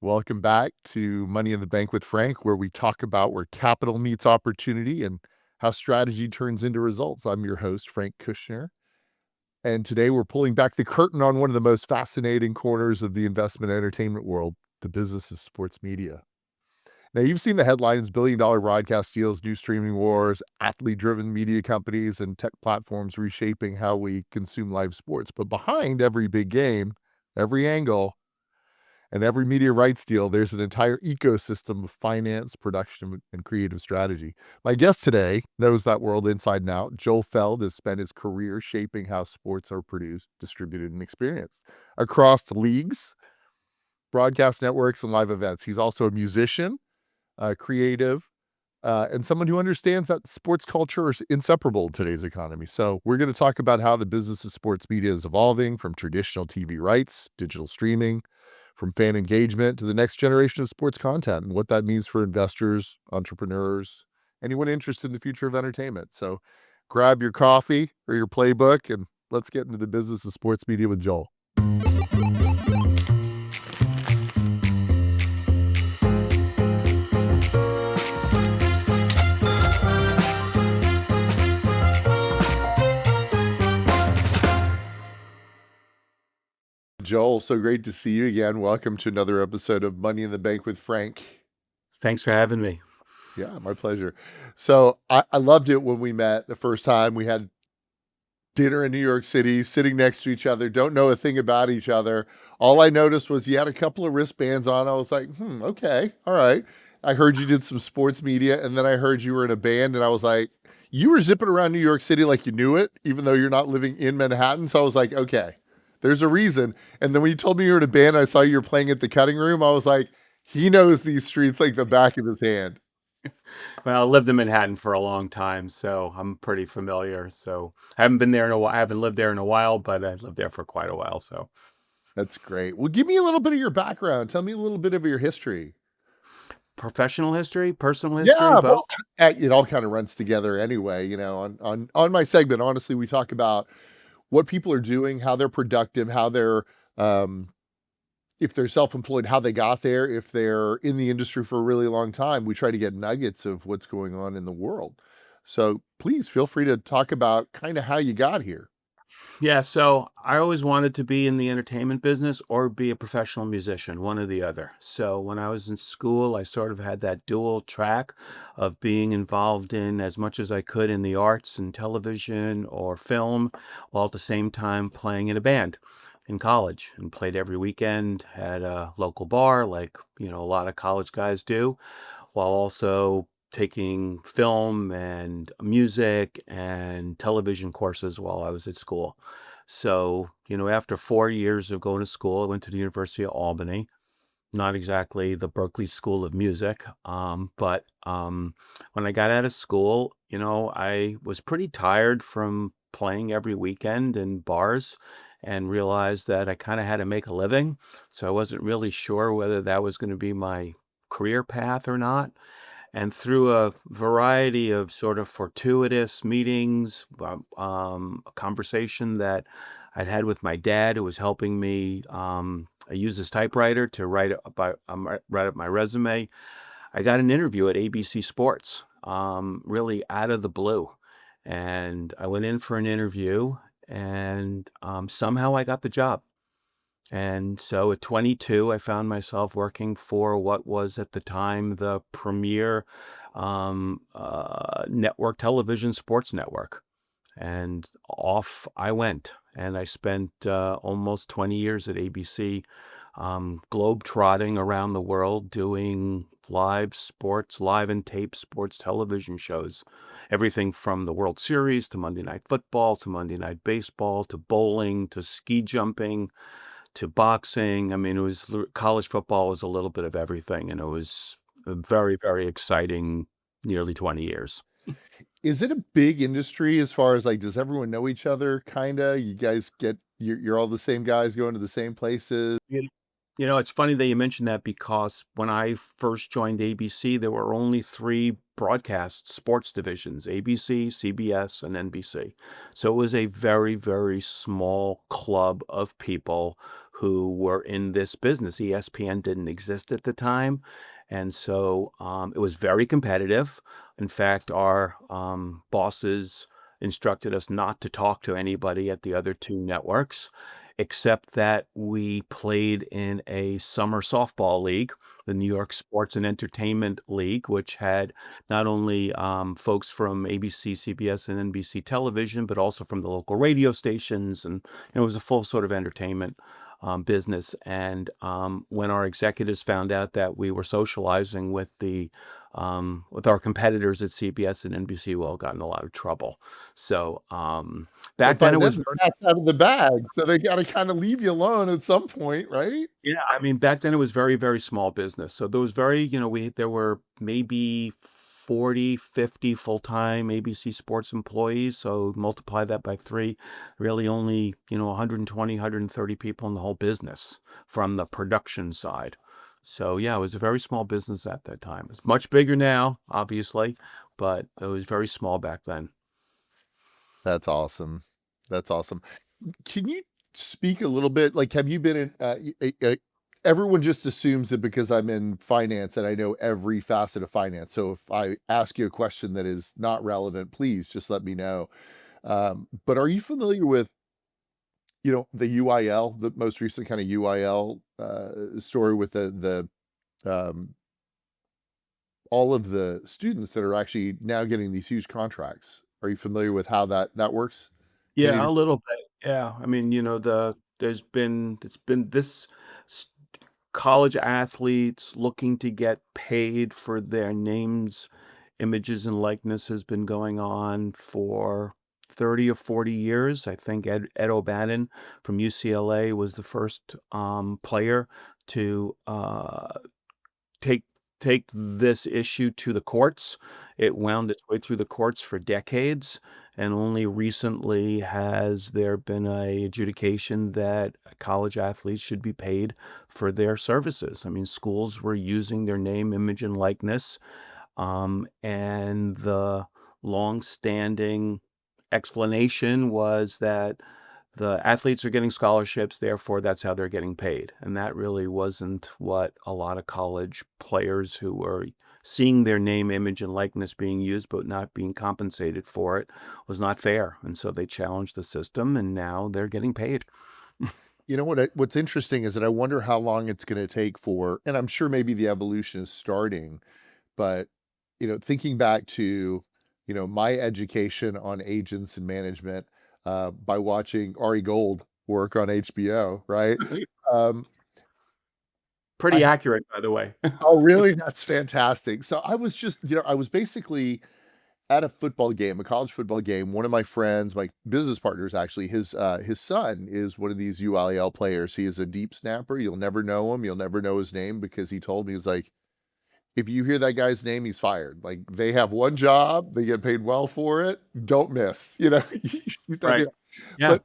Welcome back to Money in the Bank with Frank, where we talk about where capital meets opportunity and how strategy turns into results. I'm your host, Frank Kushner. And today we're pulling back the curtain on one of the most fascinating corners of the investment entertainment world, the business of sports media. Now, you've seen the headlines: billion-dollar broadcast deals, new streaming wars, athlete-driven media companies, and tech platforms reshaping how we consume live sports. But behind every big game, every angle, and every media rights deal, there's an entire ecosystem of finance, production, and creative strategy. My guest today knows that world inside and out. Joel Feld has spent his career shaping how sports are produced, distributed, and experienced across leagues, broadcast networks, and live events. He's also a musician, creative, and someone who understands that sports culture is inseparable in today's economy. So we're going to talk about how the business of sports media is evolving from traditional TV rights, digital streaming, from fan engagement to the next generation of sports content, and what that means for investors, entrepreneurs, anyone interested in the future of entertainment. So grab your coffee or your playbook and let's get into the business of sports media with Joel. Joel, so great to see you again. Welcome to another episode of Money in the Bank with Frank. Thanks for having me. Yeah, my pleasure. So I loved it when we met the first time. We had dinner in New York City, sitting next to each other, don't know a thing about each other. All I noticed was you had a couple of wristbands on. I was like, okay, all right. I heard you did some sports media, and then I heard you were in a band, and I was like, you were zipping around New York City like you knew it, even though you're not living in Manhattan. So I was like, okay, there's a reason. And then when you told me you were in a band, I saw you were playing at the Cutting Room. I was like, he knows these streets like the back of his hand. Well, I lived in Manhattan for a long time, so I'm pretty familiar. So I haven't been there in a while. I haven't lived there in a while, but I lived there for quite a while. So That's great. Well, give me a little bit of your background. Tell me a little bit of your history. professional history, personal history, Yeah, both. well, it all kind of runs together anyway. On my segment, honestly, we talk about what people are doing, how they're productive, how they're um, if they're self-employed, how they got there, if they're in the industry for a really long time. We try to get nuggets of what's going on in the world. So please feel free to talk about kind of how you got here. Yeah, so I always wanted to be in the entertainment business or be a professional musician, one or the other. So when I was in school, I sort of had that dual track of being involved in as much as I could in the arts and television or film, while at the same time playing in a band in college and played every weekend at a local bar like, a lot of college guys do, while also taking film and music and television courses while I was at school. So, after 4 years of going to school, I went to the University of Albany, not exactly the Berkeley School of Music. But when I got out of school, I was pretty tired from playing every weekend in bars and realized that I kind of had to make a living. So I wasn't really sure whether that was going to be my career path or not. And through a variety of sort of fortuitous meetings, a conversation that I'd had with my dad, who was helping me use his typewriter to write up my resume, I got an interview at ABC Sports, really out of the blue. And I went in for an interview, and somehow I got the job. And so at 22, I found myself working for what was at the time the premier network television sports network. And off I went. And I spent almost 20 years at ABC, globe trotting around the world doing live sports, live and tape sports television shows. Everything from the World Series to Monday Night Football to Monday Night Baseball to bowling to ski jumping to boxing. I mean, college football was a little bit of everything, and it was a very, very exciting nearly 20 years. Is it a big industry as far as like, does everyone know each other? Kinda, you guys you're all the same guys going to the same places. You it's funny that you mentioned that because when I first joined ABC, there were only three broadcast sports divisions, ABC, CBS, and NBC. So it was a very, very small club of people who were in this business. ESPN didn't exist at the time. And so it was very competitive. In fact, our bosses instructed us not to talk to anybody at the other two networks, except that we played in a summer softball league, the New York Sports and Entertainment League, which had not only folks from ABC, CBS, and NBC television, but also from the local radio stations. And it was a full sort of entertainment business. And when our executives found out that we were socializing with our competitors at CBS and NBC, we all got in a lot of trouble. So But back by then it then, was the very, cat's out of the bag, so they gotta kinda leave you alone at some point, right? yeah, I mean, back then it was very, very small business. So there was very, there were maybe 40, 50 full-time ABC Sports employees. So multiply that by three, really only, 120, 130 people in the whole business from the production side. So yeah, it was a very small business at that time. It's much bigger now, obviously, but it was very small back then. That's awesome. That's awesome. Can you speak a little bit like, have you been in, everyone just assumes that because I'm in finance and I know every facet of finance, so if I ask you a question that is not relevant, please just let me know. But are you familiar with, the UIL, the most recent kind of UIL, story with um, all of the students that are actually now getting these huge contracts? Are you familiar with how that works? Can Yeah, you a little bit. Yeah. I mean, it's been this s- college athletes looking to get paid for their names, images, and likeness has been going on for 30 or 40 years. I think Ed O'Bannon from UCLA was the first player to take take this issue to the courts. It wound its way through the courts for decades, and only recently has there been a adjudication that college athletes should be paid for their services. I mean, schools were using their name, image, and likeness, and the long-standing explanation was that the athletes are getting scholarships, therefore that's how they're getting paid. And that really wasn't what a lot of college players who were seeing their name, image, and likeness being used but not being compensated for it was not fair. And so they challenged the system and now they're getting paid. what's interesting is that I wonder how long it's gonna take for, and I'm sure maybe the evolution is starting, but, thinking back to, my education on agents and management, by watching Ari Gold work on HBO, right? Um, I Pretty accurate, by the way. Oh, really? That's fantastic. So I was just, I was basically at a football game, a college football game. One of my friends, my business partners, actually, his son is one of these UIL players. He is a deep snapper. You'll never know him. You'll never know his name because he told me, he was like, if you hear that guy's name, he's fired. Like they have one job, they get paid well for it. Don't miss, you shoot that Right. deal. Yeah. But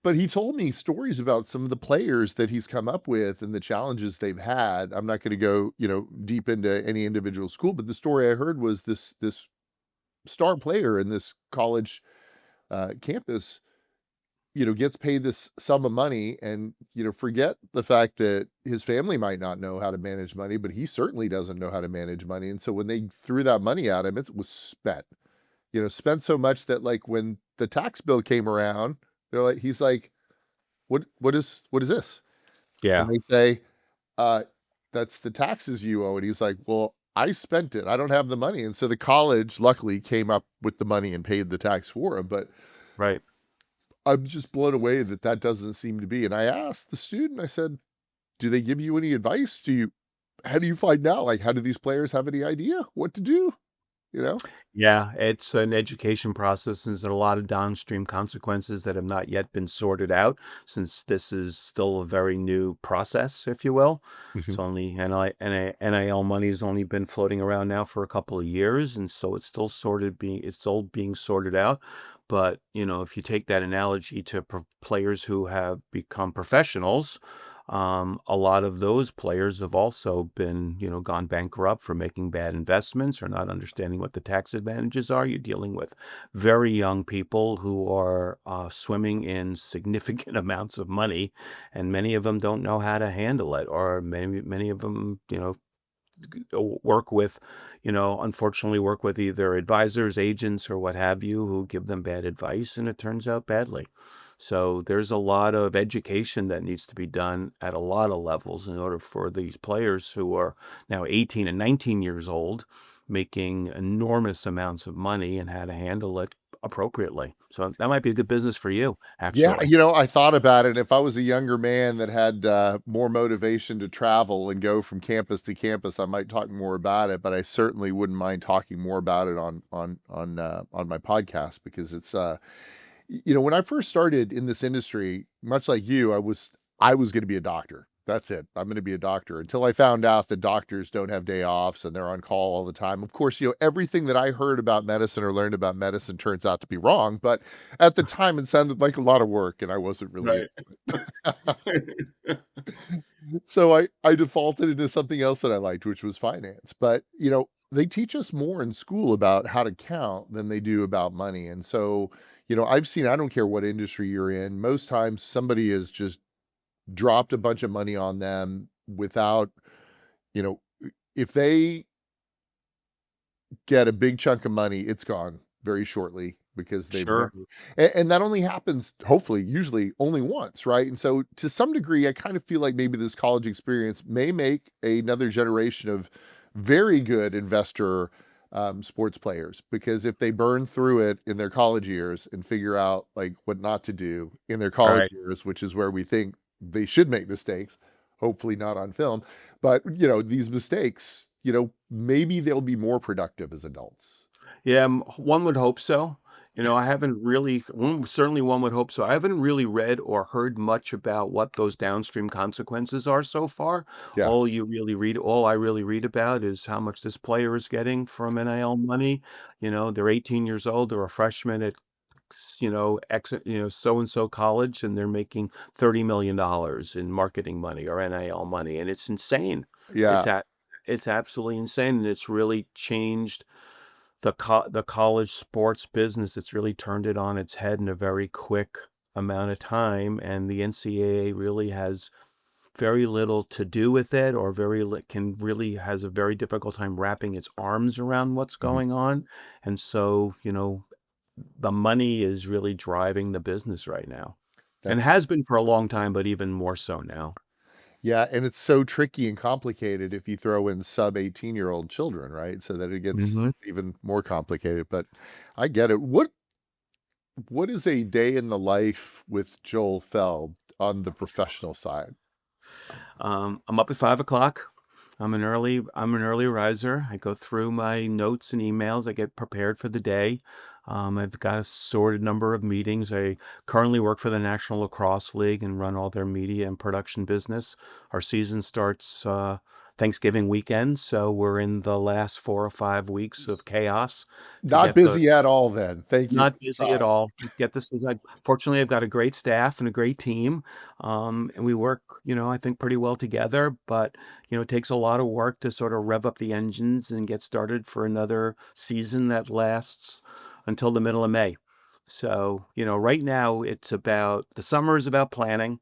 but he told me stories about some of the players that he's come up with and the challenges they've had. I'm not going to go, deep into any individual school, but the story I heard was this star player in this college campus, gets paid this sum of money and, forget the fact that his family might not know how to manage money, but he certainly doesn't know how to manage money. And so when they threw that money at him, it was spent, spent so much that like when the tax bill came around, he's like, what is this? And Yeah. they say, uh, that's the taxes you owe. And he's like, well, I spent it. I don't have the money. And so the college luckily came up with the money and paid the tax for him. But Right. I'm just blown away that that doesn't seem to be. And I asked the student, I said, do they give you any advice? How do you find out? Like, how do these players have any idea what to do? You know? Yeah, it's an education process, and there's a lot of downstream consequences that have not yet been sorted out since this is still a very new process, if you will. It's Mhm. only NIL money has only been floating around now for a couple of years, and so it's still being sorted out. But, if you take that analogy to players who have become professionals, A lot of those players have also been, gone bankrupt for making bad investments or not understanding what the tax advantages are. You're dealing with very young people who are swimming in significant amounts of money, and many of them don't know how to handle it, or many of them, work with, unfortunately work with either advisors, agents, or what have you, who give them bad advice, and it turns out badly. So there's a lot of education that needs to be done at a lot of levels in order for these players who are now 18 and 19 years old, making enormous amounts of money, and how to handle it appropriately. So that might be a good business for you, Yeah, actually. I thought about it. If I was a younger man that had more motivation to travel and go from campus to campus, I might talk more about it. But I certainly wouldn't mind talking more about it on my podcast because it's when I first started in this industry, much like you, I was going to be a doctor. That's it. I'm going to be a doctor until I found out that doctors don't have day offs and they're on call all the time. Of course, everything that I heard about medicine or learned about medicine turns out to be wrong, but at the time it sounded like a lot of work and I wasn't really Right. into it. So I defaulted into something else that I liked, which was finance. But, they teach us more in school about how to count than they do about money. And so, I've seen, I don't care what industry you're in, most times somebody has just dropped a bunch of money on them without, you know, if they get a big chunk of money, it's gone very shortly because they've Sure. never and that only happens, hopefully, usually only once, right? And so to some degree, I kind of feel like maybe this college experience may make another generation of very good investor sports players because if they burn through it in their college years and figure out like what not to do in their college Right. years, which is where we think they should make mistakes, hopefully not on film, but, these mistakes, maybe they'll be more productive as adults. Yeah, one would hope so. I haven't really, certainly one would hope so. I haven't really read or heard much about what those downstream consequences are so far. Yeah. All I really read about is how much this player is getting from NIL money. They're 18 years old, they're a freshman at, so and so college, and they're making $30 million in marketing money or NIL money, and it's insane. Yeah. It's at, it's absolutely insane, and it's really changed the college sports business. It's really turned it on its head in a very quick amount of time, and the NCAA really has very little to do with it, or can really has a very difficult time wrapping its arms around what's Mhm. going on. And so, the money is really driving the business right now, and That's has been for a long time, but even more so now. Yeah, and it's so tricky and complicated if you throw in sub 18-year-old children, right? So that it gets Hmm. even more complicated, but I get it. What is a day in the life with Joel Feld on the professional side? I'm up at 5 o'clock. I'm an early riser. I go through my notes and emails. I get prepared for the day. I've got a sorted number of meetings. I currently work for the National Lacrosse League and run all their media and production business. Our season starts Thanksgiving weekend, so we're in the last 4 or 5 weeks of chaos to Not get the busy at all then. Thank you for not the busy at time. all. Get this fortunately, I've got a great staff and a great team, and we work, I think pretty well together. But it takes a lot of work to sort of rev up the engines and get started for another season that lasts until the middle of May. So, right now the summer is about planning.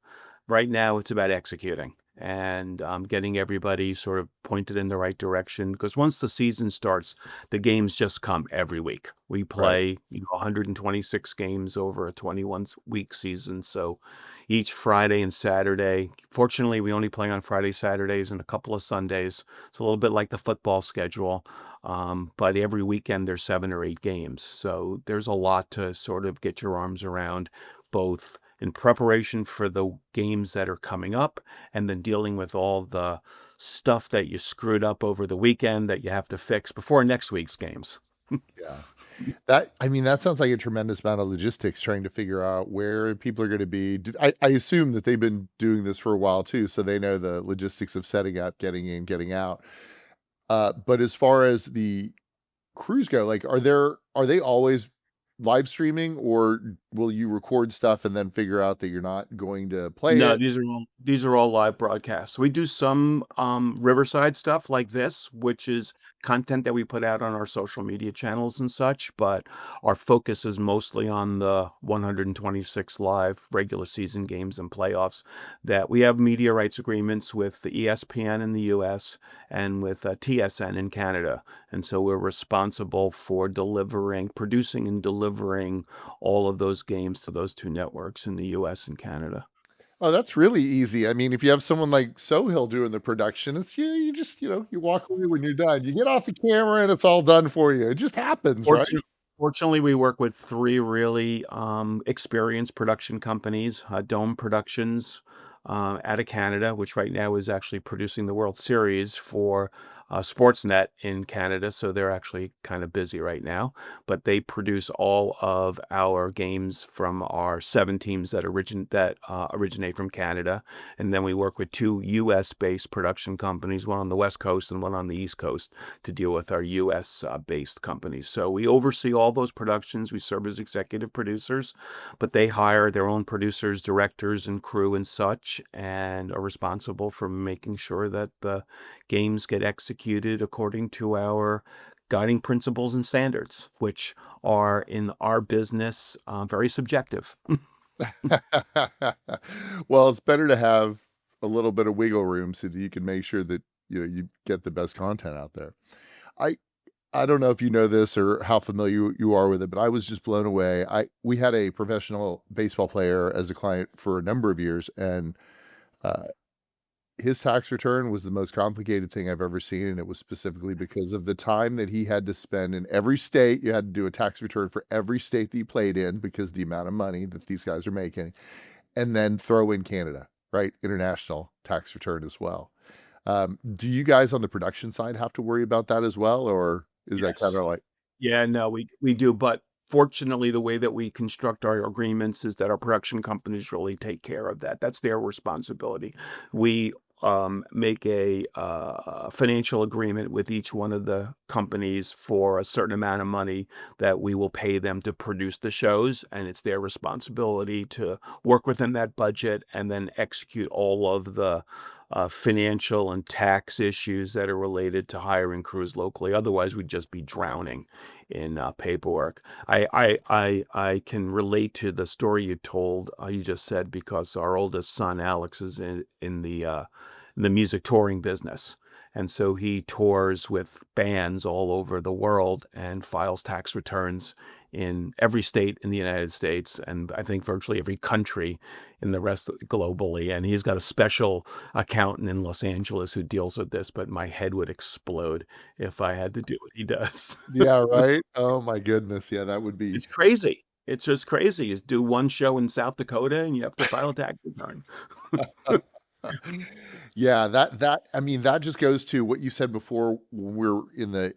Right now, it's about executing and getting everybody sort of pointed in the right direction. Because once the season starts, the games just come every week. We Right. play, 126 games over a 21-week season. So each Friday and Saturday, fortunately, we only play on Friday, Saturdays, and a couple of Sundays. It's a little bit like the football schedule. But every weekend there's 7 or 8 games. So there's a lot to sort of get your arms around, both in preparation for the games that are coming up and then dealing with all the stuff that you screwed up over the weekend that you have to fix before next week's games. Yeah. That sounds like a tremendous amount of logistics trying to figure out where people are gonna be. I assume that they've been doing this for a while too, so they know the logistics of setting up, getting in, getting out. But as far as the crews go, like, are they always live streaming, or will you record stuff and then figure out that you're not going to play No, it? these are all live broadcasts. We do some, Riverside stuff like this, which is content that we put out on our social media channels and such, but our focus is mostly on the 126 live regular season games and playoffs that we have media rights agreements with the ESPN in the US and with, TSN in Canada, and so we're responsible for producing and delivering all of those games to those 2 networks in the US and Canada. Oh, that's really easy. I mean, if you have someone like Sohill doing the production, it's you just, you walk away when you're done. You get off the camera and it's all done for you. It just happens, right? Fortunate Fortunately, we work with 3 really, experienced production companies, Dome Productions, out of Canada, which right now is actually producing the World Series for, Sportsnet in Canada, so they're actually kinda busy right now, but they produce all of our games from our 7 teams originate from Canada, and then we work with 2 US-based production companies, one on the West Coast and one on the East Coast, to deal with our US based companies. So we oversee all those productions. We serve as executive producers, but they hire their own producers, directors, and crew and such, and are responsible for making sure that the games get executed according to our guiding principles and standards, which are in our business very subjective. Well, it's better to have a little bit of wiggle room so that you can make sure that, you get the best content out there. I I don't know if you know this or how familiar you are with it, but I was just blown away. I We had a professional baseball player as a client for a number of years, and uh, his tax return was the most complicated thing I've ever seen, and it was specifically because of the time that he had to spend in every state. You had to do a tax return for every state that you played in because the amount of money that these guys are making, and then throw in Canada, right? International tax return as well. Do you guys on the production side have to worry about that as well, or is that kind Yes. of like, Yeah, no, we do, but fortunately, the way that we construct our agreements is that our production companies really take care of that. That's their responsibility. We make a financial agreement with each one of the companies for a certain amount of money that we will pay them to produce the shows, and it's their responsibility to work within that budget and then execute all of the financial and tax issues that are related to hiring crews locally. Otherwise, we'd just be drowning in paperwork. I can relate to the story you told, you just said, because our oldest son, Alex, is in the music touring business. And so he tours with bands all over the world and files tax returns in every state in the United States, and I think virtually every country in the rest globally. And he's got a special accountant in Los Angeles who deals with this, but my head would explode if I had to do what he does. yeah, right? Oh my goodness. Yeah, that would be It's crazy. It's just crazy. You do one show in South Dakota and you have to file a tax return. yeah, that I mean, that just goes to what you said before when we're in the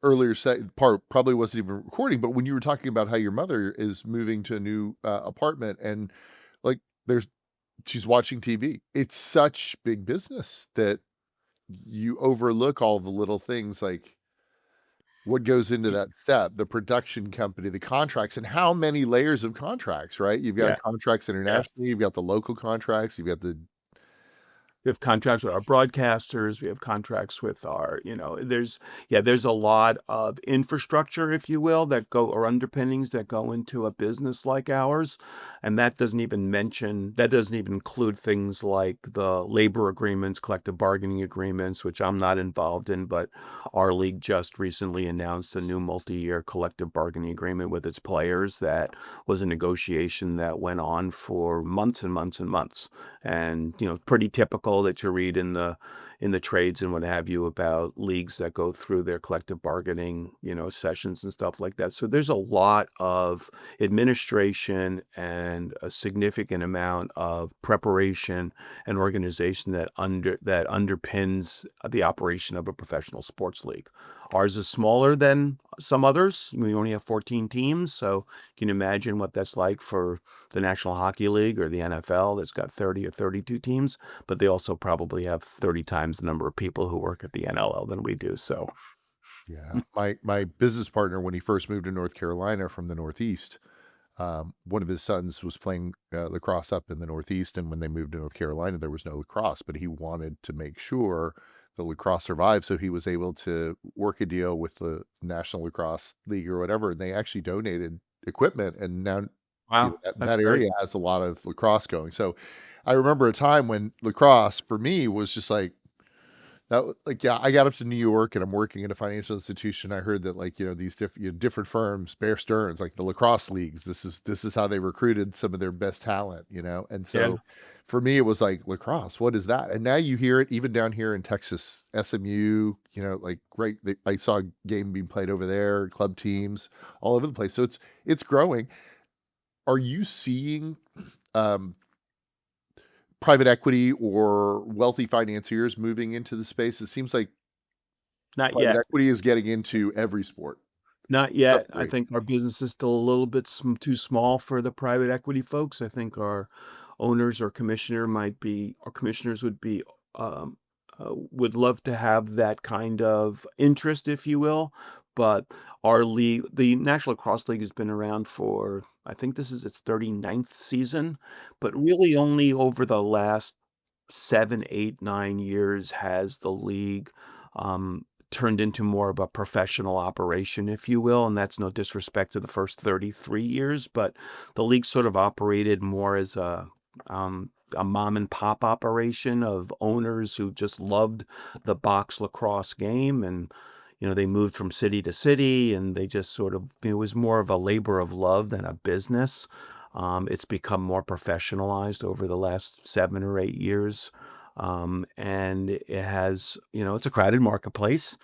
earlier part, probably wasn't even recording, but when you were talking about how your mother is moving to a new apartment and like there's she's watching TV. It's such big business that you overlook all the little things like what goes into Y that step, the production company, the contracts, and how many layers of contracts, right? You've got Yeah, contracts yeah. internationally, you've got the local contracts, you've got the We have contracts with our broadcasters, we have contracts with our, there's a lot of infrastructure, if you will, or underpinnings that go into a business like ours, and that doesn't even include things like the labor agreements, collective bargaining agreements, which I'm not involved in, but our league just recently announced a new multi-year collective bargaining agreement with its players that was a negotiation that went on for months and months and months. And pretty typical that you read in the trades and what have you about leagues that go through their collective bargaining sessions and stuff like that. So there's a lot of administration and a significant amount of preparation and organization that underpins the operation of a professional sports league. Ours is smaller than some others. We only have 14 teams, so you can imagine what that's like for the National Hockey League or the NFL that's got 30 or 32 teams, but they also probably have 30 times the number of people who work at the NLL than we do. So Yeah. My business partner, when he first moved to North Carolina from the Northeast, one of his sons was playing lacrosse up in the Northeast, and when they moved to North Carolina, there was no lacrosse, but he wanted to make sure the lacrosse survived, so he was able to work a deal with the National Lacrosse League or whatever, and they actually donated equipment, and now Wow, that's that great. area has a lot of lacrosse going. So I remember a time when lacrosse for me was just like like, yeah, I got up to New York and I'm working in a financial institution. I heard that like, these different firms, Bear Stearns, like the lacrosse leagues, this is how they recruited some of their best talent. And Yeah. so for me it was like lacrosse, what is that? And now you hear it even down here in Texas, SMU, like right I saw a game being played over there, club teams all over the place. So it's growing. Are you seeing um private equity or wealthy financiers moving into the space? It seems like Not private yet. equity is getting into every sport Not to some yet. I degree. think our business is still a little bit too small for the private equity folks. I think our owners or commissioner might be, or commissioners um, would love to have that kind of interest, if you will. But our league, the National Lacrosse League, has been around for, I think this is its 39th season, but really only over the last 7, 8, 9 years has the league, turned into more of a professional operation, if you will, and that's no disrespect to the first 33 years, but the league sort of operated more as a mom and pop operation of owners who just loved the box lacrosse game, and, they moved from city to city, and they just sort of it was more of a labor of love than a business. It's become more professionalized over the last 7 or 8 years. And it has, it's a crowded marketplace.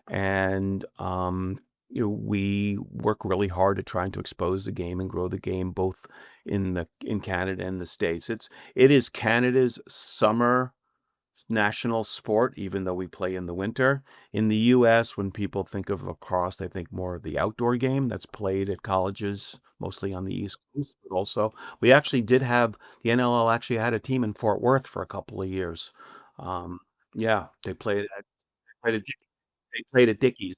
And, we work really hard at trying to expose the game and grow the game both in Canada and the States. It is Canada's summer national sport, even though we play in the winter. In the US, when people think of lacrosse, they think more of the outdoor game that's played at colleges, mostly on the East Coast. But also, we actually did have the NLL actually had a team in Fort Worth for a couple of years. Um, yeah, played at, they played at Dickies,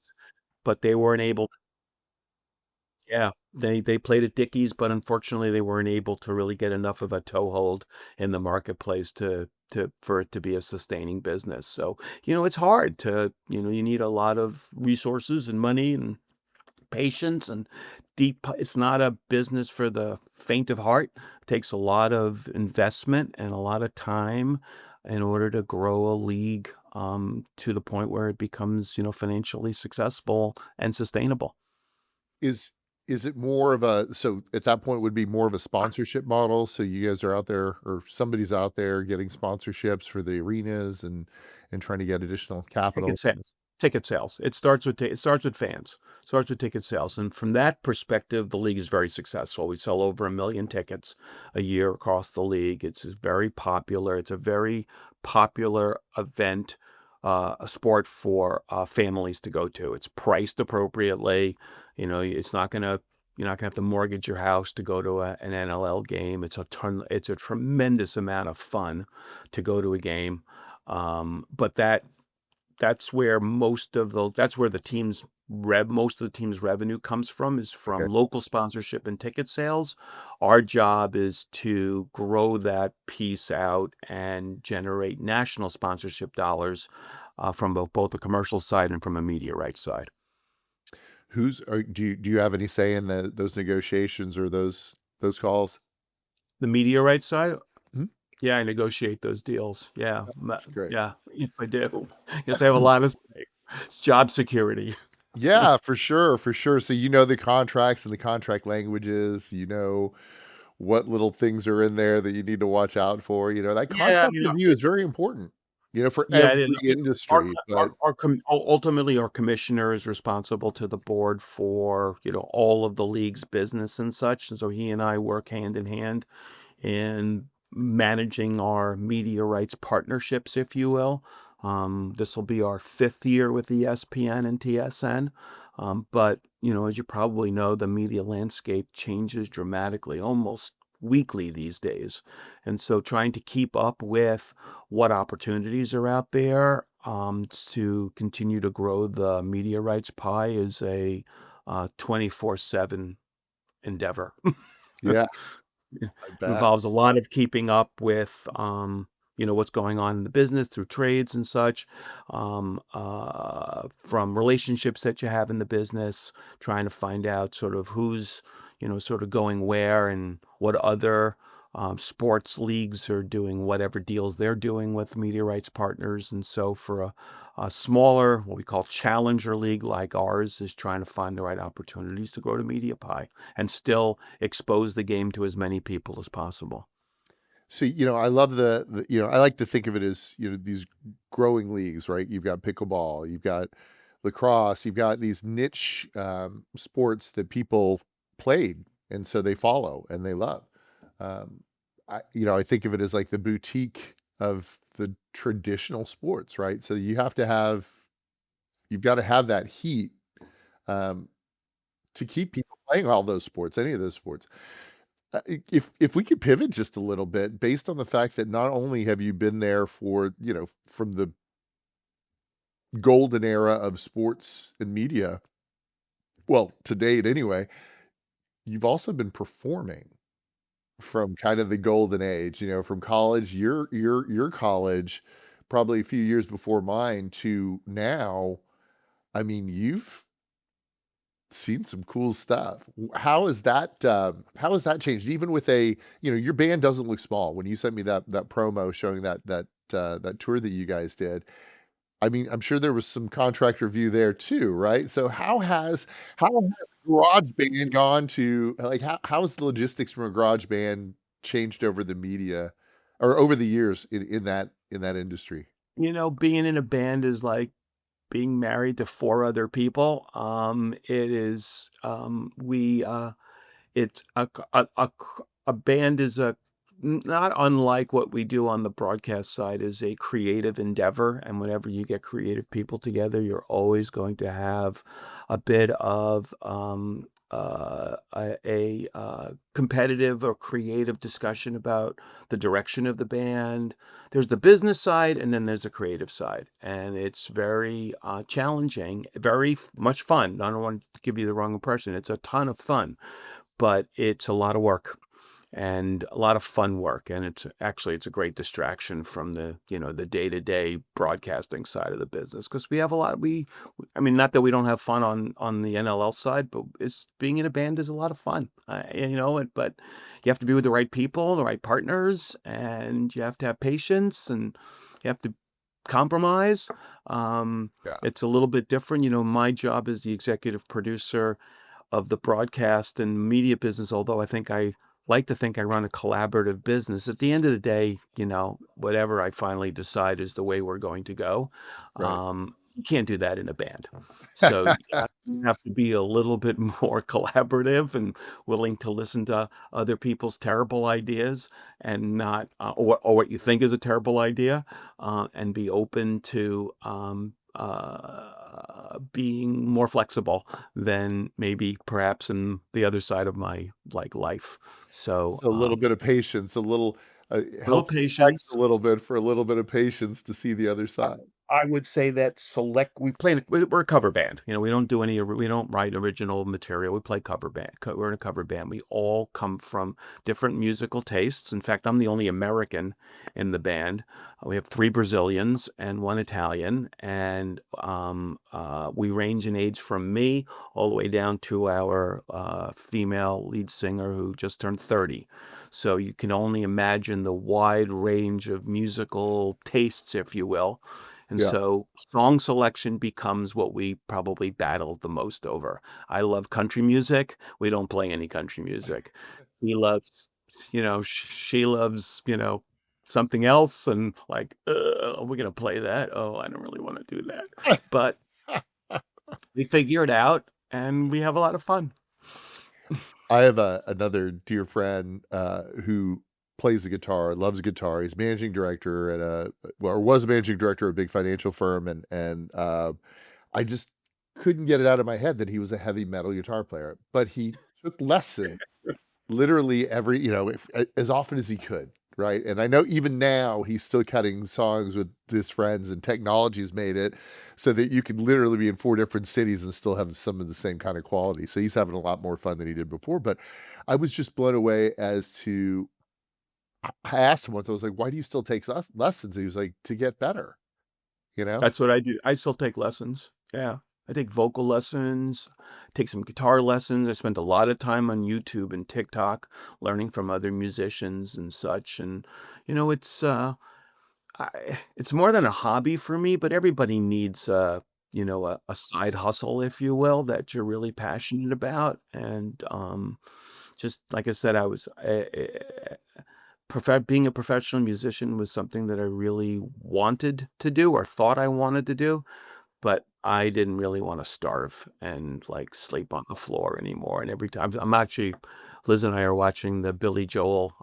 but they weren't able. Yeah, they played at Dickies, but unfortunately they weren't able to really get enough of a toehold in the marketplace to for it to be a sustaining business. So, it's hard to, you need a lot of resources and money and patience and it's not a business for the faint of heart. It takes a lot of investment and a lot of time in order to grow a league to the point where it becomes, financially successful and sustainable. Is is it more of a so at that point would be more of a sponsorship model? So you guys are out there or somebody's out there getting sponsorships for the arenas and trying to get additional Ticket capital. sales. Ticket sales. It starts with fans. Starts with ticket sales, and from that perspective, the league is very successful. We sell over 1,000,000 tickets a year across the league. It's very popular. It's a very popular event, a sport for families to go to. It's priced appropriately. It's not gonna you're not gonna have to mortgage your house to go to an NLL game. It's a tremendous amount of fun to go to a game. But that's where the most of the team's revenue comes from, is Okay. from local sponsorship and ticket sales. Our job is to grow that piece out and generate national sponsorship dollars, from both the commercial side and from a media rights side. Do you have any say in those negotiations or those calls? The media rights side, Mhm. yeah, I negotiate those deals. Yeah, That's great. yeah, yes, I do. Yes, I have a lot of say. It's job security. Yeah, for sure, for sure. So you know the contracts and the contract languages, what little things are in there that you need to watch out for. That Yeah, contract review is very important, for yeah, I every didn't. industry, but Ultimately, our commissioner is responsible to the board for, all of the league's business and such. And so he and I work hand in hand in managing our media rights partnerships, if you will. This will be our fifth year with ESPN and TSN. But, as you probably know, the media landscape changes dramatically, almost weekly these days. And so trying to keep up with what opportunities are out there, to continue to grow the media rights pie is a 24/7 endeavor. Yeah, Yeah. I bet. Involves a lot of keeping up with, what's going on in the business through trades and such, from relationships that you have in the business, trying to find out sort of who's, sort of going where and what other sports leagues are doing, whatever deals they're doing with media rights partners. And so for a smaller, what we call challenger league like ours, is trying to find the right opportunities to grow the media pie and still expose the game to as many people as possible. So, I love I like to think of it as, these growing leagues, right? You've got pickleball, you've got lacrosse, you've got these niche sports that people played and so they follow and they love. Um, I think of it as like the boutique of the traditional sports, right? So you've got to have that heat um, to keep people playing all those sports, any of those sports. If we could pivot just a little bit based on the fact that not only have you been there for, from the golden era of sports and media, well, to date anyway, you've also been performing from kind of the golden age, from college, your college, probably a few years before mine to now. I mean, you've seen some cool stuff. How has that changed? Even with your band doesn't look small. When you sent me that promo showing that tour that you guys did, I mean, I'm sure there was some contract review there too, right? So how has garage band gone to like how has the logistics from a garage band changed over the media or over the years in that industry? Being in a band is like being married to four other people. It is, we, it's a band is not unlike what we do on the broadcast side, is a creative endeavor, and whenever you get creative people together, you're always going to have a bit of competitive or creative discussion about the direction of the band. There's the business side, and then there's the creative side, and it's very challenging, very much fun. I don't want to give you the wrong impression. It's a ton of fun, but it's a lot of work and a lot of fun work, and it's a great distraction from the day-to-day broadcasting side of the business, because we have a lot we I mean, not that we don't have fun on the NLL side, but it's being in a band is a lot of fun. But you have to be with the right people, the right partners, and you have to have patience, and you have to compromise. um, Yeah, it's a little bit different. My job as the executive producer of the broadcast and media business, although I like to think I run a collaborative business. At the end of the day, whatever I finally decide is the way we're going to go. right. You can't do that in a band. So you have to be a little bit more collaborative and willing to listen to other people's terrible ideas, and not, or what you think is a terrible idea, and be open to being more flexible than maybe perhaps in the other side of my life. So So a little bit of patience, little help you flex a patience. little bit for a little bit of patience to see the other I side. I would say that we play we're a cover band. We don't write original material. We play cover band. We're in a cover band. We all come from different musical tastes. In fact, I'm the only American in the band. We have three Brazilians and one Italian, and we range in age from me all the way down to our female lead singer who just turned 30. So you can only imagine the wide range of musical tastes, if you will. And Yeah. so song selection becomes what we probably battle the most over. I love country music. We don't play any country music. He loves, she loves, something else. And like, are we going to play that? Oh, I don't really want to do that. But we figure it out and we have a lot of fun. I have another dear friend who plays the guitar, loves guitar. He's managing director at or was a managing director of a big financial firm, and I just couldn't get it out of my head that he was a heavy metal guitar player. But he took lessons literally every, as often as he could. right? And I know even now he's still cutting songs with his friends, and technology's made it so that you can literally be in 4 different cities and still have some of the same kind of quality. So he's having a lot more fun than he did before. But I was just blown away as to I asked him once, I was like, "Why do you still take lessons?" He was like, "To get better," you know? That's what I do. I still take lessons. Yeah. I take vocal lessons, take some guitar lessons. I spent a lot of time on YouTube and TikTok learning from other musicians and such. And, it's more than a hobby for me, but everybody needs, a side hustle, if you will, that you're really passionate about. And just like I said, being a professional musician was something that I really wanted to do or thought I wanted to do, but I didn't really wanna starve and, like, sleep on the floor anymore, and every time I'm actually Liz and I are watching the Billy Joel,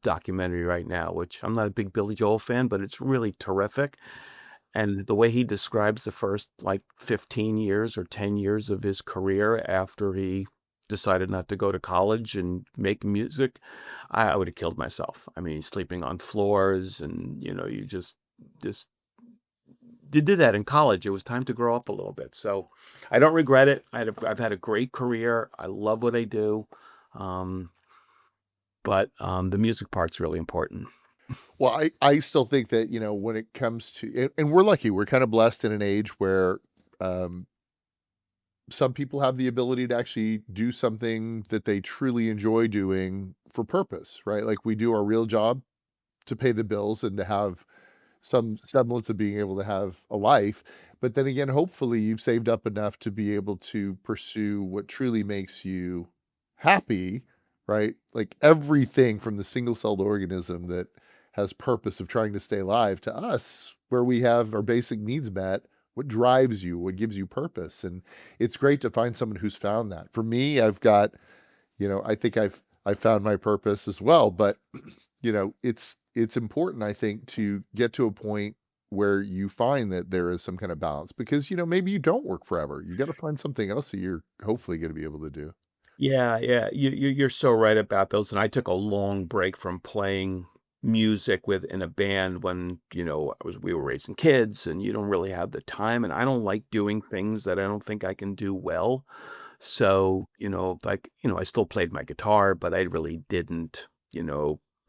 documentary right now, which I'm not a big Billy Joel fan, but it's really terrific, and the way he describes the first, like, 15 years or 10 years of his career after he decided not to go to college and make music, I would have killed myself. I mean, sleeping on floors and, you just did that in college. It was time to grow up a little bit. So I don't regret it. I've had a great career. I love what I do. Um, but the music part's really important. Well, I still think that, when it comes to and we're lucky, we're kind of blessed in an age where, um, some people have the ability to actually do something that they truly enjoy doing for purpose, right? Like, we do our real job to pay the bills and to have some semblance of being able to have a life. But then again, hopefully you've saved up enough to be able to pursue what truly makes you happy, right? Like everything from the single celled organism that has purpose of trying to stay alive to us, where we have our basic needs met, what drives you, what gives you purpose. And it's great to find someone who's found that. For me, I've got, I think I've found my purpose as well, but it's important, I think, to get to a point where you find that there is some kind of balance because, maybe you don't work forever. You got to find something else that you're hopefully going to be able to do. Yeah, yeah. You're so right about those. And I took a long break from playing music in a band when, we were raising kids and you don't really have the time. And I don't like doing things that I don't think I can do well. So, like, I still played my guitar, but I really didn't,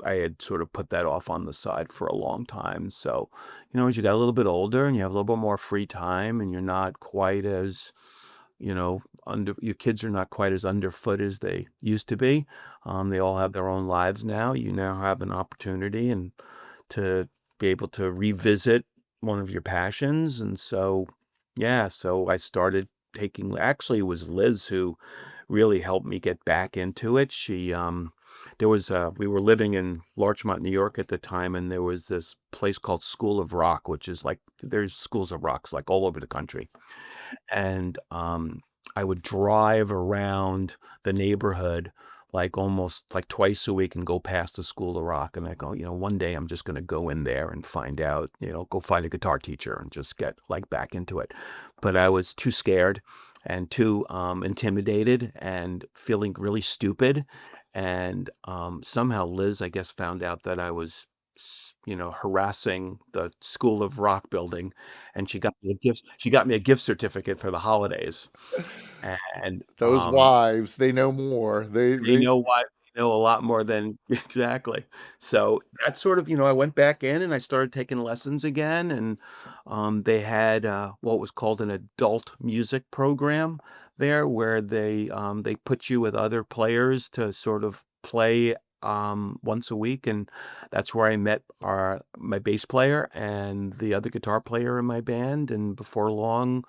I had sort of put that off on the side for a long time. So, as you got a little bit older and you have a little bit more free time and you're not quite as, your kids are not quite as underfoot as they used to be. They all have their own lives now. You now have an opportunity and to be able to revisit one of your passions. And so, yeah, so I started actually, it was Liz who really helped me get back into it. We were living in Larchmont, New York at the time, and there was this place called School of Rock, which is like, there's schools of rocks like all over the country. And I would drive around the neighborhood like almost like twice a week and go past the School of Rock. And I go, one day I'm just going to go in there and find out, go find a guitar teacher and just get like back into it. But I was too scared and too intimidated and feeling really stupid. And somehow Liz, I guess, found out that I was, harassing the School of Rock building, and she got me a gift certificate for the holidays, and, Those wives, they know more. They they know a lot more than exactly. So, that's sort of, I went back in and I started taking lessons again, and, they had, what was called an adult music program there where they put you with other players to sort of play, once a week, and that's where I met my bass player and the other guitar player in my band, and before long,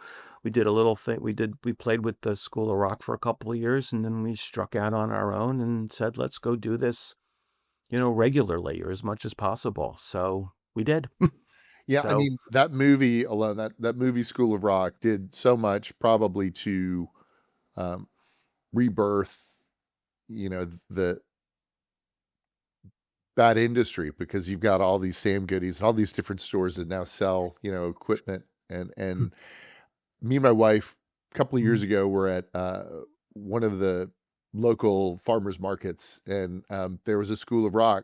we did a little thing we played with the School of Rock for a couple of years, and then we struck out on our own and said, "Let's go do this, regularly or as much as possible." So, we did. Yeah, I So mean, that movie alone, that movie School of Rock did so much probably to, um, rebirth, the that industry because you've got all these Sam Goodies and all these different stores that now sell, equipment and me and my wife a couple of years Mhm. ago were at one of the local farmers markets and there was a School of Rock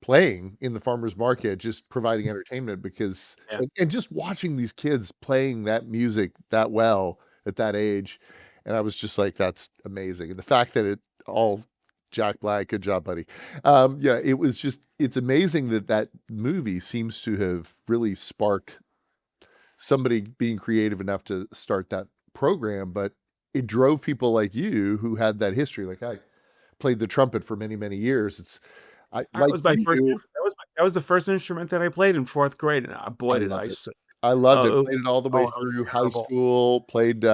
playing in the farmer's market, just providing entertainment because Yeah. and just watching these kids playing that music that well at that age, and I was just like, "That's amazing." And the fact that it all Jack Black, good job, buddy. Yeah, it was just it's amazing that that movie seems to have really sparked somebody being creative enough to start that program, but it drove people like you who had that history. Like I played the trumpet for many, many years. It's I That like was my first you, in that was the first instrument that I played in 4th grade, and, I boy, did love I it. suck. I loved it. Oh, it Played was it all the way oh, I was through high terrible. school, played,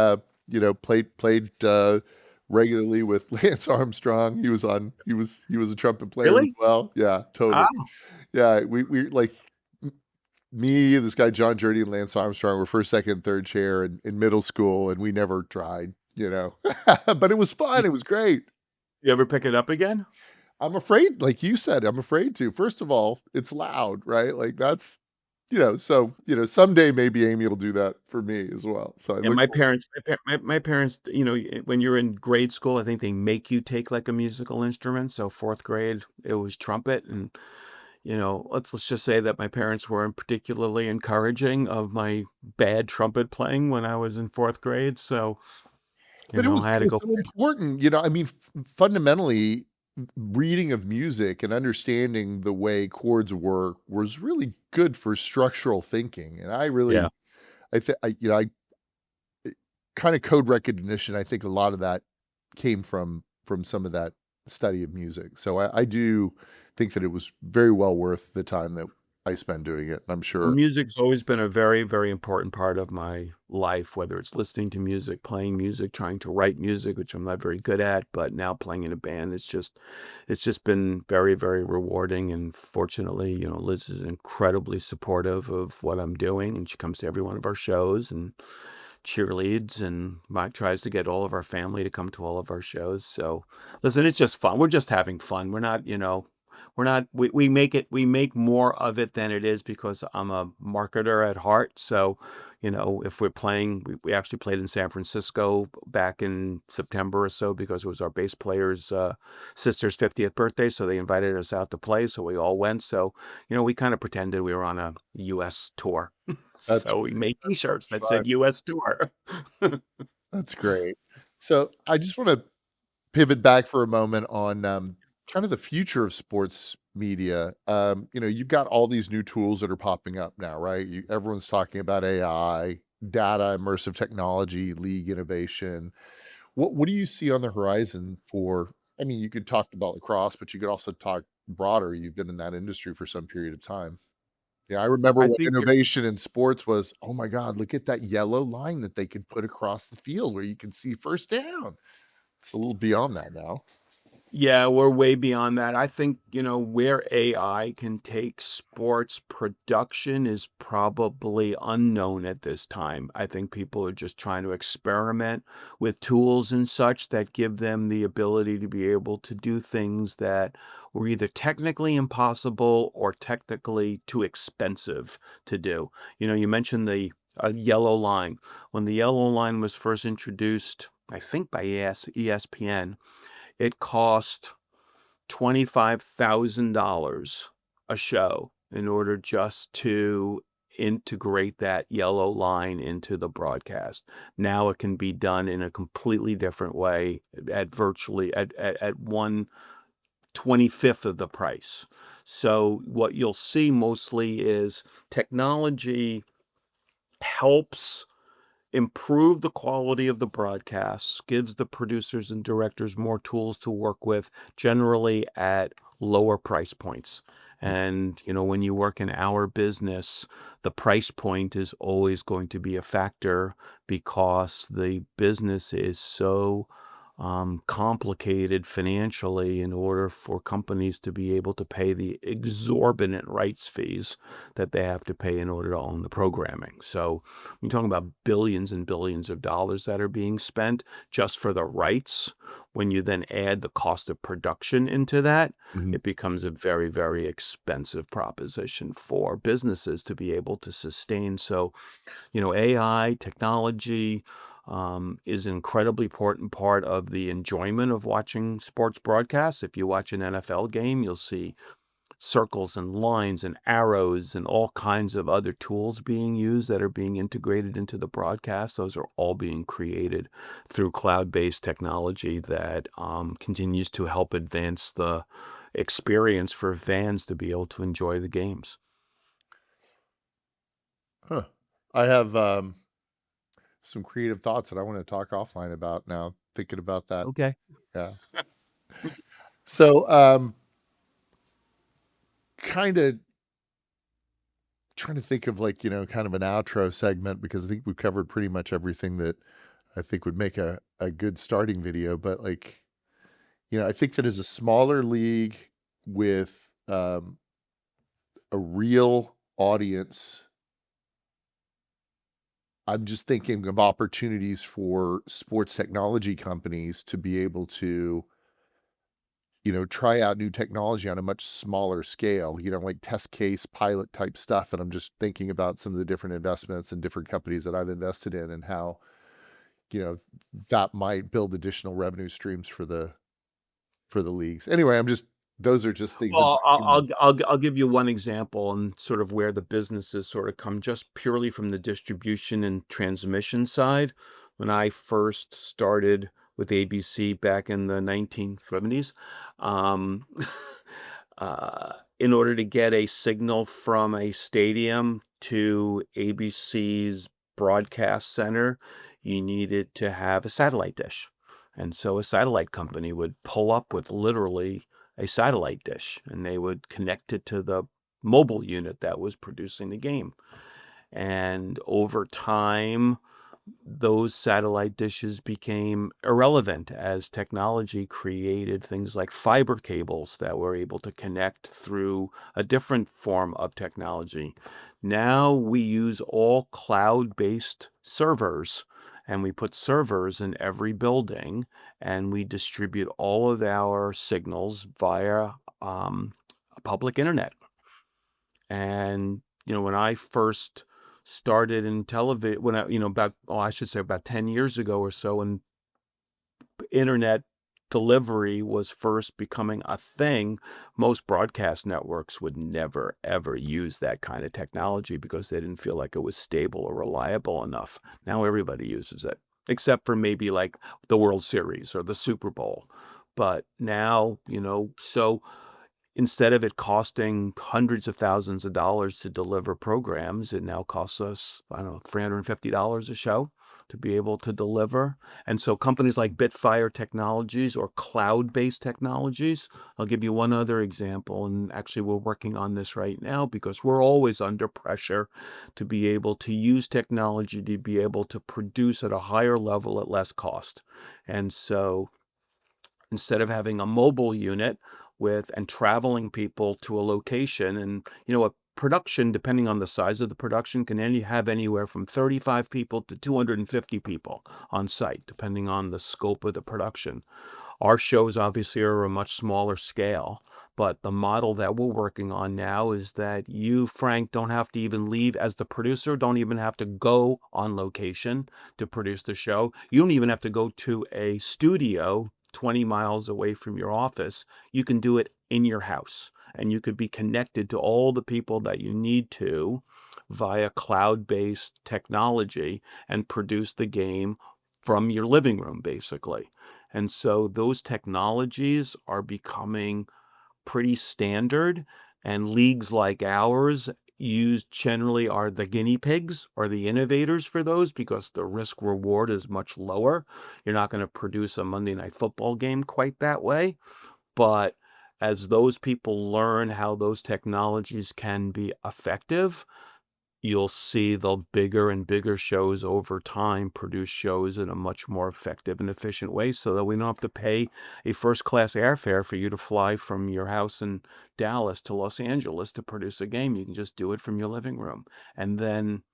regularly with Lance Armstrong. He was a trumpet player as Really? well. Yeah, totally. Oh, Yeah, we like m me, this guy John Jurdy, and Lance Armstrong were 1st, 2nd, 3rd chair in middle school, and we never tried, you know? But it was fun, it was great. you ever pick it up again? I'm afraid, like you said, I'm afraid to. First of all, it's loud, right? Like that's, so, someday maybe Amy will do that for me as well. So I And look forward. my parents, when you're in grade school, I think they make you take, like, a musical instrument, so 4th grade, it was trumpet, and, let's just say that my parents weren't particularly encouraging of my bad trumpet playing when I was in 4th grade, so, But I had it to was go so important, I mean, fundamentally, reading of music and understanding the way chords work was really good for structural thinking. And I Yeah. really, I think, I kind of code recognition. I think a lot of that came from some of that study of music. So I do think that it was very well worth the time that I spent doing it. I'm Well, sure. music's always been a very, very important part of my life, whether it's listening to music, playing music, trying to write music, which I'm not very good at, but now playing in a band, it's just been very, very rewarding. And fortunately, Liz is incredibly supportive of what I'm doing, and she comes to every one of our shows and cheerleads and tries to get all of our family to come to all of our shows. So, listen, it's just fun. We're just having fun. We make more of it than it is because I'm a marketer at heart. So, if we're playing, we actually played in San Francisco back in September or so because it was our bass player's sister's 50th birthday. So they invited us out to play. So we all went. So, we kind of pretended we were on a US tour. That's So we made that's so t-shirts much that fun. said US tour. That's great. So I just want to pivot back for a moment on kind of the future of sports media. You've got all these new tools that are popping up now, right? Everyone's talking about AI, data, immersive technology, league innovation. What do you see on the horizon for? I mean, you could talk about lacrosse, but you could also talk broader. You've been in that industry for some period of time. Yeah, I remember I when think innovation in sports was, oh my God, look at that yellow line that they could put across the field where you can see first down. It's a little beyond that now. Yeah, we're way beyond that. I think, where AI can take sports production is probably unknown at this time. I think people are just trying to experiment with tools and such that give them the ability to be able to do things that were either technically impossible or technically too expensive to do. You mentioned the yellow line. When the yellow line was first introduced, I think by ESPN, it cost $25,000 a show in order just to integrate that yellow line into the broadcast. Now it can be done in a completely different way at virtually at 1/25th of the price. So what you'll see mostly is technology helps improve the quality of the broadcasts, gives the producers and directors more tools to work with, generally at lower price points. And, when you work in our business, the price point is always going to be a factor because the business is so complicated financially in order for companies to be able to pay the exorbitant rights fees that they have to pay in order to own the programming. So you're talking about billions and billions of dollars that are being spent just for the rights. When you then add the cost of production into that, Mhm. it becomes a very, very expensive proposition for businesses to be able to sustain. So, AI technology is an incredibly important part of the enjoyment of watching sports broadcasts. If you watch an NFL game, you'll see circles and lines and arrows and all kinds of other tools being used that are being integrated into the broadcast. Those are all being created through cloud-based technology that continues to help advance the experience for fans to be able to enjoy the games. Huh. I have some creative thoughts that I want to talk offline about now, thinking about that. Okay. Yeah. So, kind of trying to think of like, kind of an outro segment because I think we've covered pretty much everything that I think would make a good starting video. But like, I think that as a smaller league with a real audience, I'm just thinking of opportunities for sports technology companies to be able to, try out new technology on a much smaller scale, like test case pilot type stuff. And I'm just thinking about some of the different investments and different companies that I've invested in and how, you know, that might build additional revenue streams for the leagues. Anyway, those are just things that Well, I'll give you one example and sort of where the businesses sort of come just purely from the distribution and transmission side. When I first started with ABC back in the 1970s, um, in order to get a signal from a stadium to ABC's broadcast center, you needed to have a satellite dish. And so a satellite company would pull up with literally a satellite dish, and they would connect it to the mobile unit that was producing the game. And over time, those satellite dishes became irrelevant as technology created things like fiber cables that were able to connect through a different form of technology. Now we use all cloud-based servers, and we put servers in every building, and we distribute all of our signals via public internet. And, when I first started in television, when I, about, oh, I should say about 10 years ago or so, when internet delivery was first becoming a thing, most broadcast networks would never, ever use that kind of technology because they didn't feel like it was stable or reliable enough. Now everybody uses it, except for maybe like the World Series or the Super Bowl. But now, so instead of it costing hundreds of thousands of dollars to deliver programs, it now costs us, I don't know, $350 a show to be able to deliver. And so companies like Bitfire Technologies or cloud-based technologies, I'll give you one other example. And actually, we're working on this right now because we're always under pressure to be able to use technology to be able to produce at a higher level at less cost. And so instead of having a mobile unit with and traveling people to a location, and a production, depending on the size of the production, can have anywhere from 35 people to 250 people on site, depending on the scope of the production. Our shows obviously are a much smaller scale, but the model that we're working on now is that you, Frank, don't have to even leave as the producer, don't even have to go on location to produce the show. You don't even have to go to a studio 20 miles away from your office. You can do it in your house, and you could be connected to all the people that you need to via cloud-based technology and produce the game from your living room, basically. And so those technologies are becoming pretty standard, and leagues like ours used generally are the guinea pigs or the innovators for those because the risk reward is much lower. You're not going to produce a Monday Night Football game quite that way, but as those people learn how those technologies can be effective, you'll see the bigger and bigger shows over time produce shows in a much more effective and efficient way so that we don't have to pay a first-class airfare for you to fly from your house in Dallas to Los Angeles to produce a game. You can just do it from your living room. And then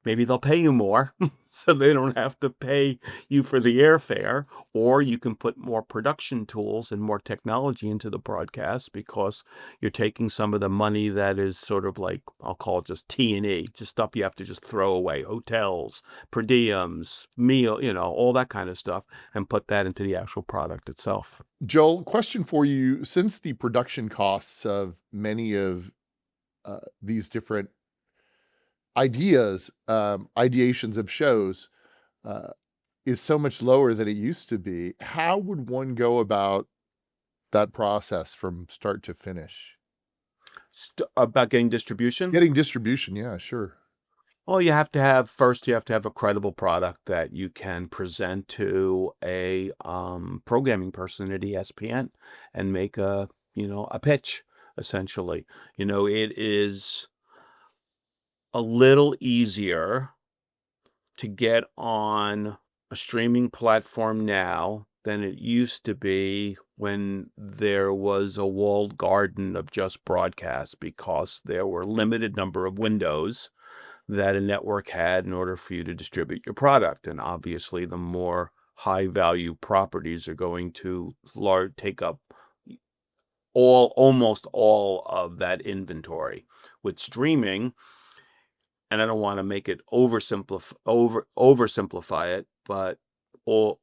Maybe they'll pay you more so they don't have to pay you for the airfare, or you can put more production tools and more technology into the broadcast because you're taking some of the money that is sort of like, I'll call it just T&E, just stuff you have to just throw away, hotels, per diems, meal, all that kind of stuff, and put that into the actual product itself. Joel, question for you. Since the production costs of many of these different ideations of shows, uh, is so much lower than it used to be, how would one go about that process from start to finish? About getting distribution? Getting distribution, yeah, sure. Well, you have to have a credible product that you can present to a programming person at ESPN and make a pitch essentially. It is a little easier to get on a streaming platform now than it used to be when there was a walled garden of just broadcast because there were limited number of windows that a network had in order for you to distribute your product. And obviously, the more high value properties are going to take up almost all of that inventory. With streaming, and I don't want to make it oversimplify it, but all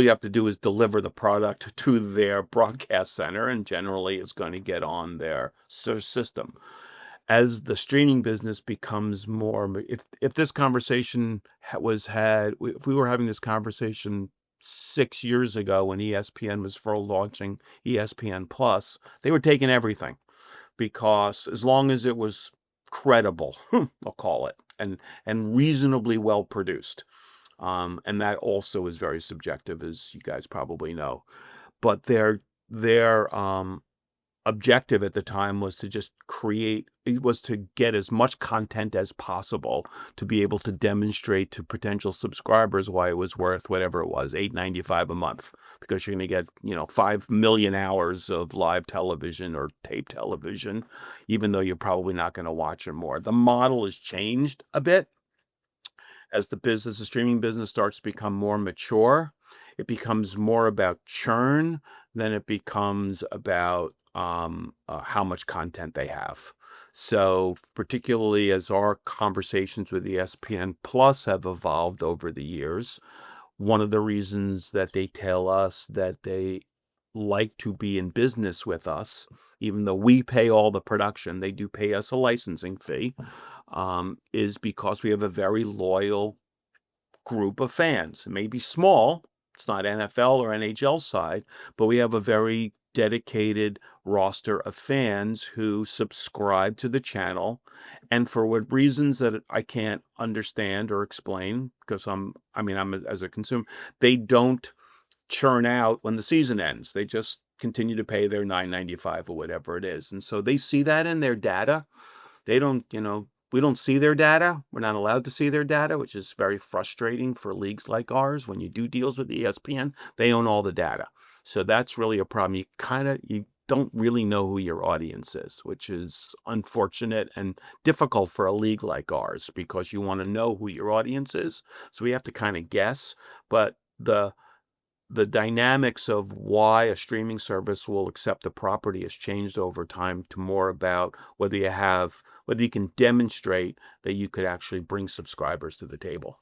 you have to do is deliver the product to their broadcast center, and generally it's going to get on their system. As the streaming business becomes if this conversation if we were having this conversation 6 years ago when ESPN was for launching ESPN Plus, they were taking everything because as long as it was credible, I'll call it, and reasonably well produced. And that also is very subjective, as you guys probably know. But their objective at the time was to just create it was to get as much content as possible to be able to demonstrate to potential subscribers why it was worth whatever it was, $8.95 a month, because you're going to get 5 million hours of live television or tape television, even though you're probably not going to watch it more. The model has changed a bit as the streaming business starts to become more mature. It becomes more about churn than it becomes about how much content they have. So, particularly as our conversations with ESPN Plus have evolved over the years, one of the reasons that they tell us that they like to be in business with us, even though we pay all the production, they do pay us a licensing fee, is because we have a very loyal group of fans. It may be small, it's not NFL or NHL side, but we have a very dedicated roster of fans who subscribe to the channel. And for what reasons that I can't understand or explain, because as a consumer, they don't churn out when the season ends. They just continue to pay their $9.95 or whatever it is. And so they see that in their data. They don't, we don't see their data. We're not allowed to see their data, which is very frustrating for leagues like ours. When you do deals with ESPN, they own all the data. So that's really a problem. You don't really know who your audience is, which is unfortunate and difficult for a league like ours because you want to know who your audience is. So we have to kind of guess, but the dynamics of why a streaming service will accept a property has changed over time to more about whether you can demonstrate that you could actually bring subscribers to the table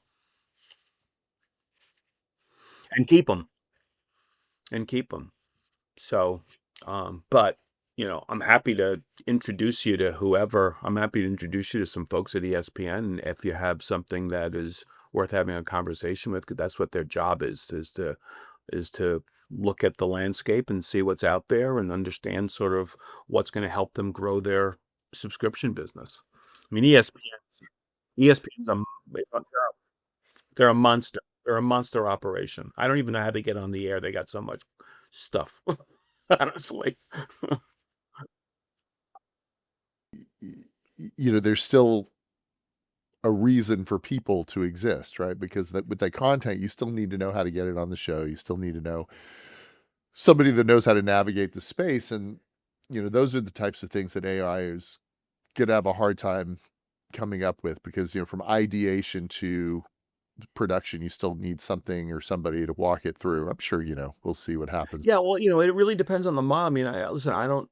and keep them. So, but I'm happy to introduce you to whoever. I'm happy to introduce you to some folks at ESPN if you have something that is worth having a conversation with, 'cause that's what their job is to look at the landscape and see what's out there and understand sort of what's going to help them grow their subscription business. I mean, ESPN's they're a monster. They're a monster operation. I don't even know how they get on the air. They got so much stuff, honestly. There's still a reason for people to exist, right? Because with that content, you still need to know how to get it on the show. You still need to know somebody that knows how to navigate the space. And, those are the types of things that AI is going to have a hard time coming up with? Because, from ideation to production, you still need something or somebody to walk it through. I'm sure, we'll see what happens. Yeah, well, it really depends on the mom. I mean, listen, I don't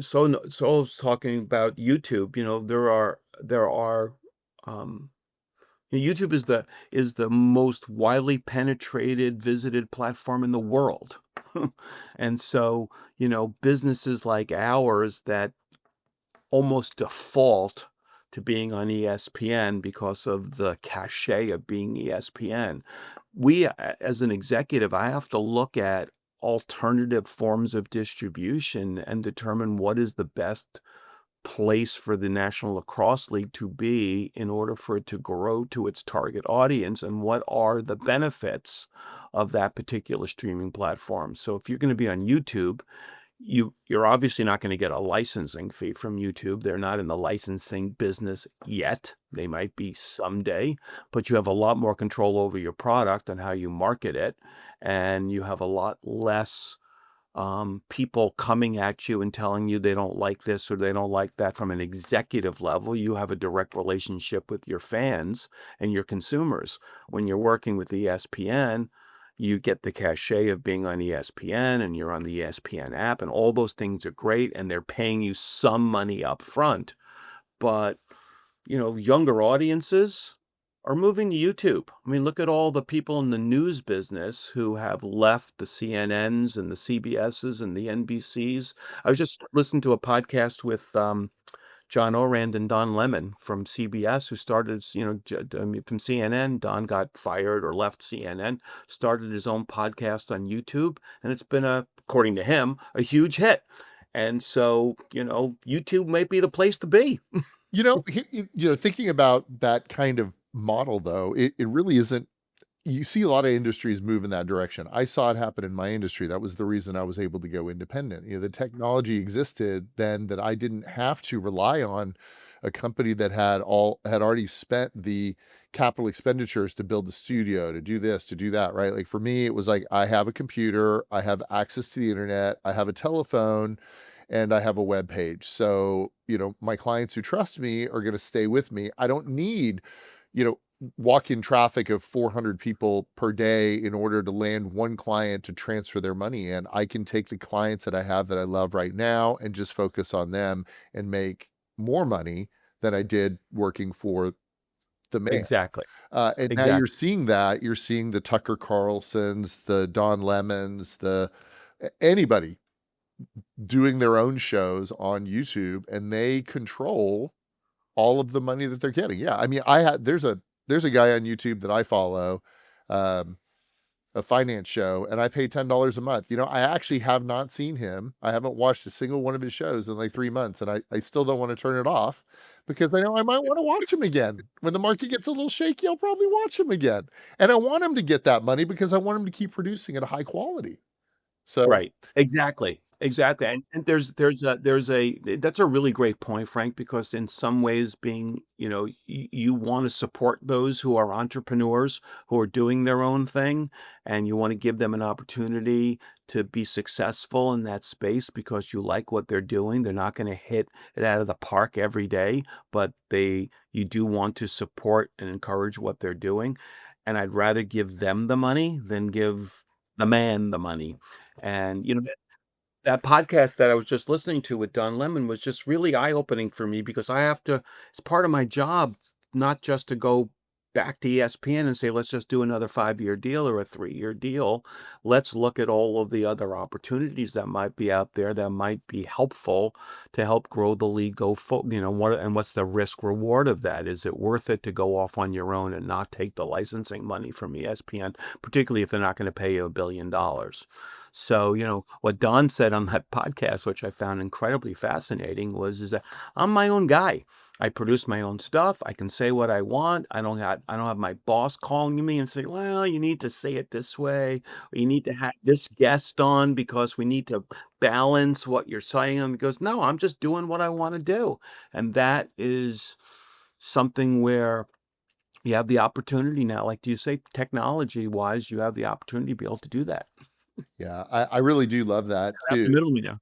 so I was talking about YouTube, there are, um YouTube is the most widely penetrated, visited platform in the world. And so, businesses like ours that almost default to being on ESPN because of the cachet of being ESPN. As an executive, I have to look at alternative forms of distribution and determine what is the best place for the National Lacrosse League to be in order for it to grow to its target audience, and what are the benefits of that particular streaming platform. So if you're going to be on YouTube, you're obviously not going to get a licensing fee from YouTube. They're not in the licensing business yet. They might be someday, but you have a lot more control over your product and how you market it, and you have a lot less people coming at you and telling you they don't like this or they don't like that from an executive level. You have a direct relationship with your fans and your consumers. When you're working with ESPN, you get the cachet of being on ESPN and you're on the ESPN app, and all those things are great, and they're paying you some money up front. But younger audiences are moving to YouTube. I mean, look at all the people in the news business who have left the CNNs and the CBSs and the NBCs. I was just listening to a podcast with John Orand and Don Lemon from CBS, who started, I mean, from CNN. Don got fired or left CNN, started his own podcast on YouTube, and it's been according to him, a huge hit. And so, YouTube might be the place to be. Thinking about that kind of model, though, it really isn't. You see a lot of industries move in that direction. I saw it happen in my industry. That was the reason I was able to go independent. The technology existed then that I didn't have to rely on a company that had already spent the capital expenditures to build the studio, to do this, to do that, right? Like for me, it was like I have a computer, I have access to the internet, I have a telephone, and I have a web page. So, my clients who trust me are going to stay with me. I don't need, you know, walk-in traffic of 400 people per day in order to land one client to transfer their money in. I can take the clients that I have that I love right now and just focus on them and make more money than I did working for the man. Exactly. And now you're Exactly. seeing that. You're seeing the Tucker Carlsons, the Don Lemons, anybody doing their own shows on YouTube, and they control all of the money that they're getting. Yeah, I mean, there's a guy on YouTube that I follow, um, a finance show, and I pay $10 a month. I actually have not seen him. I haven't watched a single one of his shows in like 3 months, and I still don't want to turn it off because I know I might want to watch him again. When the market gets a little shaky, I'll probably watch him again. And I want him to get that money because I want him to keep producing at a high quality. So, Right. Exactly. Exactly. And there's a that's a really great point, Frank, because in some ways being, you want to support those who are entrepreneurs, who are doing their own thing, and you want to give them an opportunity to be successful in that space because you like what they're doing. They're not going to hit it out of the park every day, but you do want to support and encourage what they're doing. And I'd rather give them the money than give the man the money. And, that podcast that I was just listening to with Don Lemon was just really eye-opening for me because it's part of my job not just to go back to ESPN and say, let's just do another 5-year deal or a 3-year deal. Let's look at all of the other opportunities that might be out there that might be helpful to help grow the league what's the risk reward of that? Is it worth it to go off on your own and not take the licensing money from ESPN, particularly if they're not going to pay you $1 billion? So, what Don said on that podcast, which I found incredibly fascinating, is that I'm my own guy. I produce my own stuff. I can say what I want. I don't have my boss calling me and say, "Well, you need to say it this way, or you need to have this guest on because we need to balance what you're saying." And he goes, "No, I'm just doing what I want to do." And that is something where you have the opportunity now, like do you say technology wise, you have the opportunity to be able to do that. yeah, I really do love that Have the too. middleman now.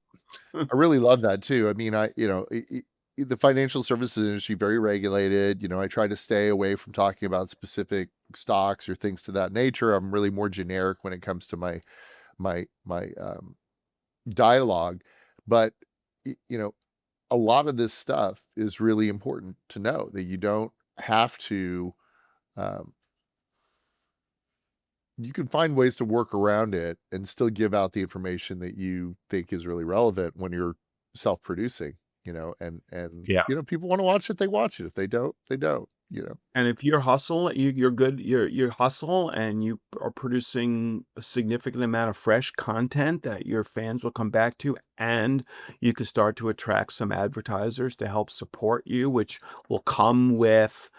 I really love that too. I mean, the financial services industry very regulated. I try to stay away from talking about specific stocks or things to that nature. I'm really more generic when it comes to my dialogue, but a lot of this stuff is really important to know that you don't have to. Um, you can find ways to work around it and still give out the information that you think is really relevant when you're self-producing, and Yeah. people want to watch it, they watch it. If they don't, they don't. And if you're hustle, you're good, you're hustle and you are producing a significant amount of fresh content that your fans will come back to, and you can start to attract some advertisers to help support you, which will come with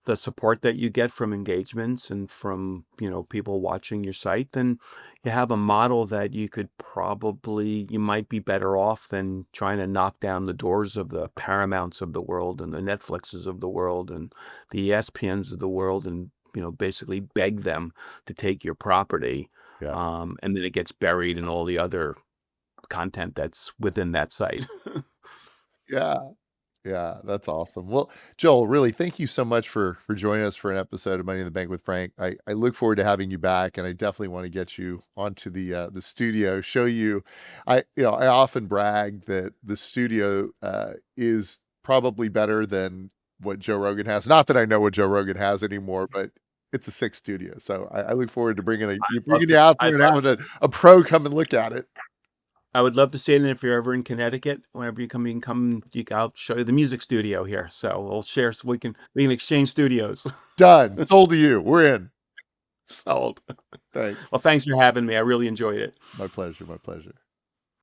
the support that you get from engagements and from, people watching your site, then you have a model that you might be better off than trying to knock down the doors of the Paramounts of the world and the Netflixes of the world and the ESPNs of the world and, basically beg them to take your property. Yeah. And then it gets buried in all the other content that's within that site. Yeah. Yeah, that's awesome. Well, Joel, really, thank you so much for joining us for an episode of Money in the Bank with Frank. I look forward to having you back, and I definitely want to get you onto the studio, show you. I often brag that the studio is probably better than what Joe Rogan has. Not that I know what Joe Rogan has anymore, but it's a sick studio. So I look forward to Love bringing you this. out I'd there and having a pro come and look at it. I would love to see it, and if you're ever in Connecticut, whenever you come, I'll show you the music studio here. So we'll share, so we can exchange studios. Done. Sold to you. We're in. Sold. Thanks. Well, thanks for having me. I really enjoyed it. My pleasure. My pleasure.